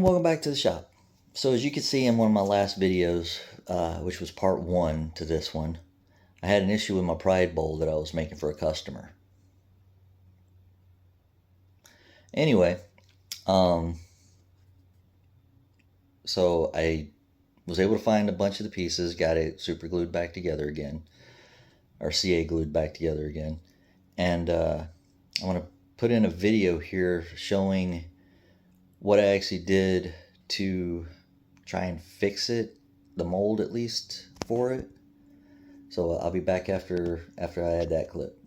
welcome back to the shop. So as you can see in one of my last videos, which was part 1 to this one, I had an issue with my pride bowl that I was making for a customer. Anyway, so I was able to find a bunch of the pieces, got it super glued back together again, or CA glued back together again, and I want to put in a video here showing what I actually did to try and fix it, the mold at least for it. So I'll be back after I add that clip.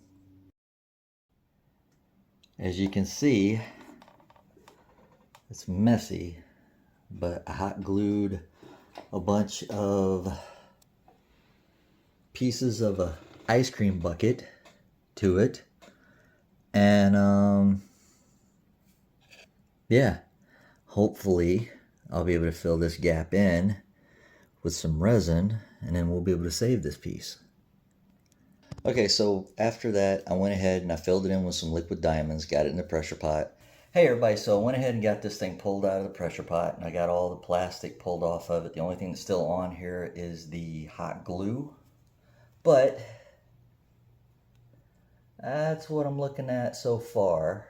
As you can see, it's messy, but I hot glued a bunch of pieces of a ice cream bucket to it, and yeah, hopefully I'll be able to fill this gap in with some resin, and then we'll be able to save this piece. Okay, so after that I went ahead and I filled it in with some liquid diamonds, got it in the pressure pot. Hey everybody, so I went ahead and got this thing pulled out of the pressure pot, and I got all the plastic pulled off of it. The only thing that's still on here is the hot glue, but that's what I'm looking at so far.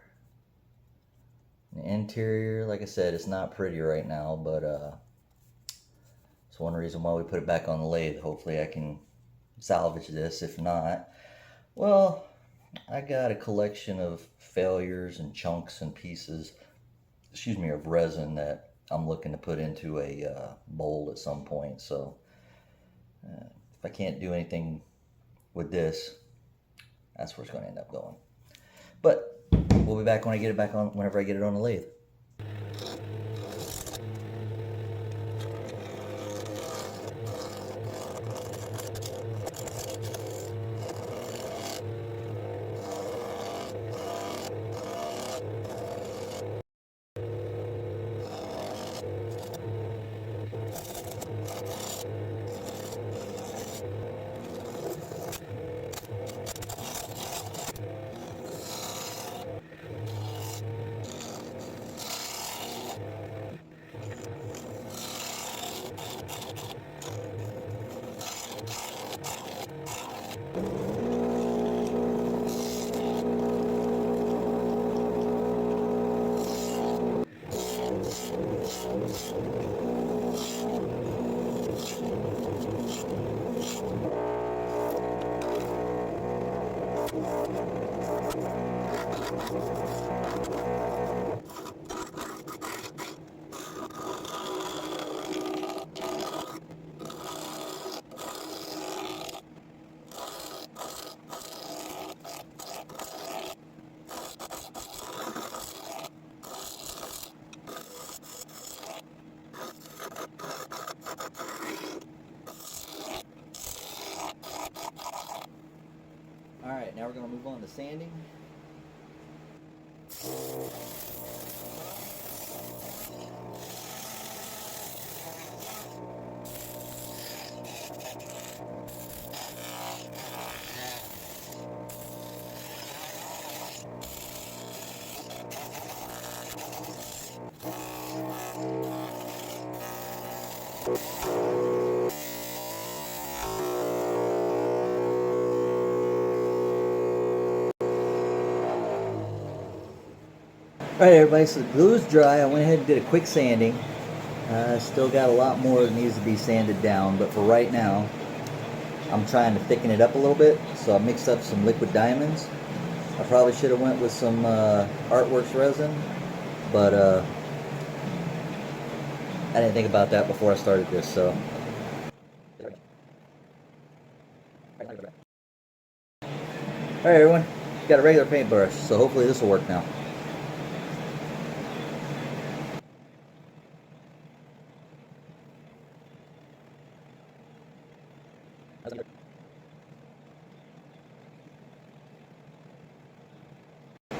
The interior, like I said, it's not pretty right now, but it's one reason why we put it back on the lathe. Hopefully I can salvage this. If not, well, I got a collection of failures and chunks and pieces, excuse me, of resin that I'm looking to put into a mold at some point. So if I can't do anything with this, that's where it's going to end up going. But we'll be back when I get it back on, whenever I get it on the lathe. Alright, now we're going to move on to sanding. Alright everybody, so the glue is dry. I went ahead and did a quick sanding. Still got a lot more that needs to be sanded down, but for right now I'm trying to thicken it up a little bit. So I mixed up some liquid diamonds. I probably should have went with some Artworks resin, but I didn't think about that before I started this. So alright everyone, got a regular paintbrush, so hopefully this will work now.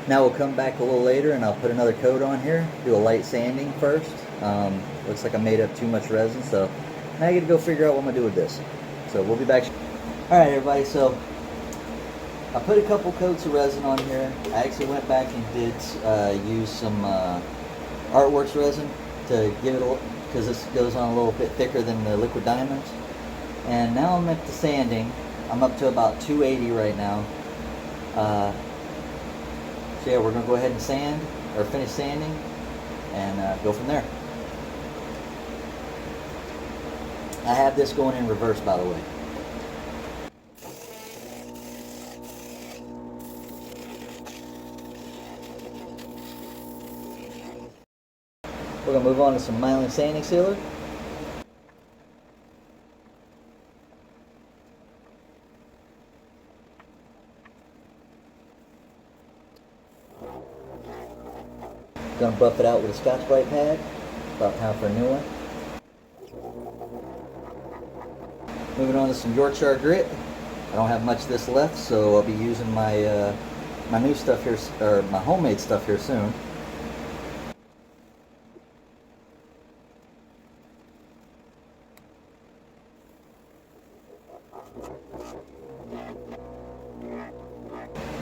Now we'll come back a little later and I'll put another coat on here, do a light sanding first. Looks like I made up too much resin, so now I get to go figure out what I'm going to do with this. So we'll be back. Alright everybody, so I put a couple coats of resin on here. I actually went back and did use some Artworks resin. to give it a, because this goes on a little bit thicker than the liquid diamonds. And now I'm at the sanding. I'm up to about 280 right now. So yeah, we're gonna go ahead and sand, or finish sanding, and go from there. I have this going in reverse, by the way. We're gonna move on to some myelin sanding sealer. Gonna buff it out with a Scotch-Brite pad. About time for a new one. Moving on to some Yorkshire grit. I don't have much of this left, so I'll be using my my new stuff here, or my homemade stuff here soon.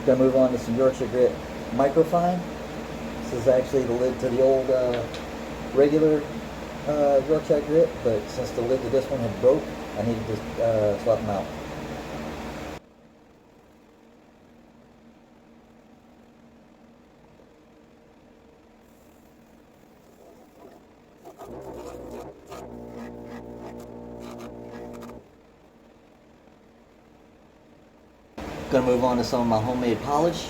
Gonna move on to some Yorkshire grit microfine. This is actually the lid to the old regular Yorkshire grit, but since the lid to this one had broke, I needed to swap them out. Gonna move on to some of my homemade polish.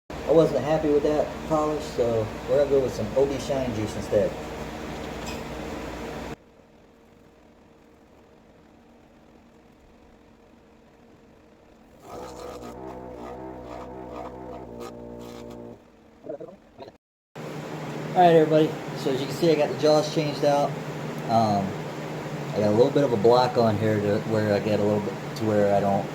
I wasn't happy with that polish, so we're gonna go with some OB Shine Juice instead. Alright everybody, so as you can see I got the jaws changed out. I got a little bit of a block on here to where I get a little bit to where I don't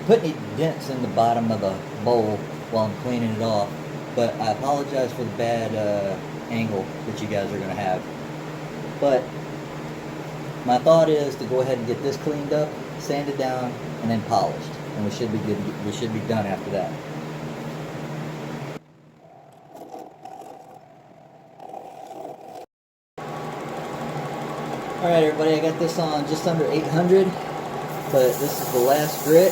put any dents in the bottom of the bowl while I'm cleaning it off. But I apologize for the bad angle that you guys are going to have. But my thought is to go ahead and get this cleaned up, sanded down, and then polished. And we should be good. We should be done after that. Alright everybody, I got this on just under 800, but this is the last grit.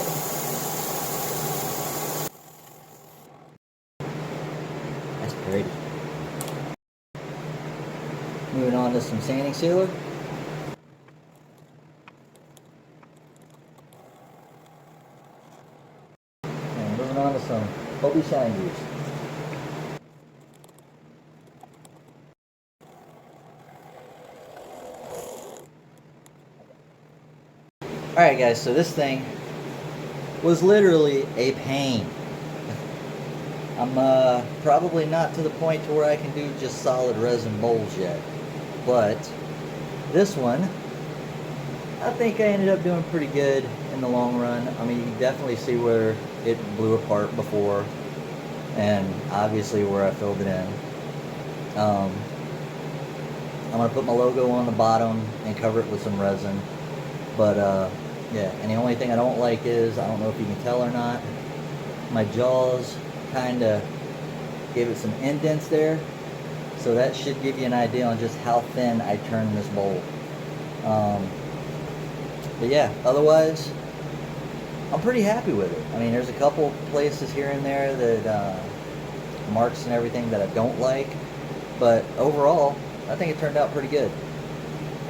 That's pretty. Moving on to some sanding sealer. And moving on to some OB Shine Juice. Alright guys, so this thing was literally a pain. I'm probably not to the point to where I can do just solid resin bowls yet. But this one, I think I ended up doing pretty good in the long run. I mean, you can definitely see where it blew apart before, and obviously where I filled it in. I'm going to put my logo on the bottom and cover it with some resin. But yeah, and the only thing I don't like is, I don't know if you can tell or not, my jaws kind of gave it some indents there. So that should give you an idea on just how thin I turned this bowl. But yeah, otherwise, I'm pretty happy with it. I mean, there's a couple places here and there that marks and everything that I don't like. But overall, I think it turned out pretty good.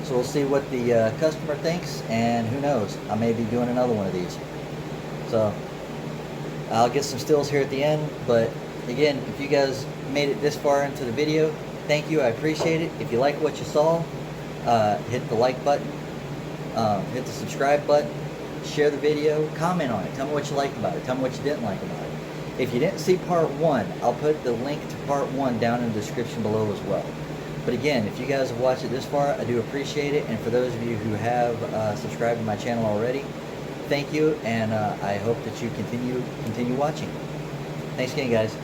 So we'll see what the customer thinks, and who knows, I may be doing another one of these. So I'll get some stills here at the end, but again, if you guys made it this far into the video, thank you, I appreciate it. If you like what you saw, hit the like button, hit the subscribe button, share the video, comment on it, tell me what you liked about it, tell me what you didn't like about it. If you didn't see part 1, I'll put the link to part 1 down in the description below as well. But again, if you guys have watched it this far, I do appreciate it. And for those of you who have subscribed to my channel already, thank you. And I hope that you continue watching. Thanks again, guys.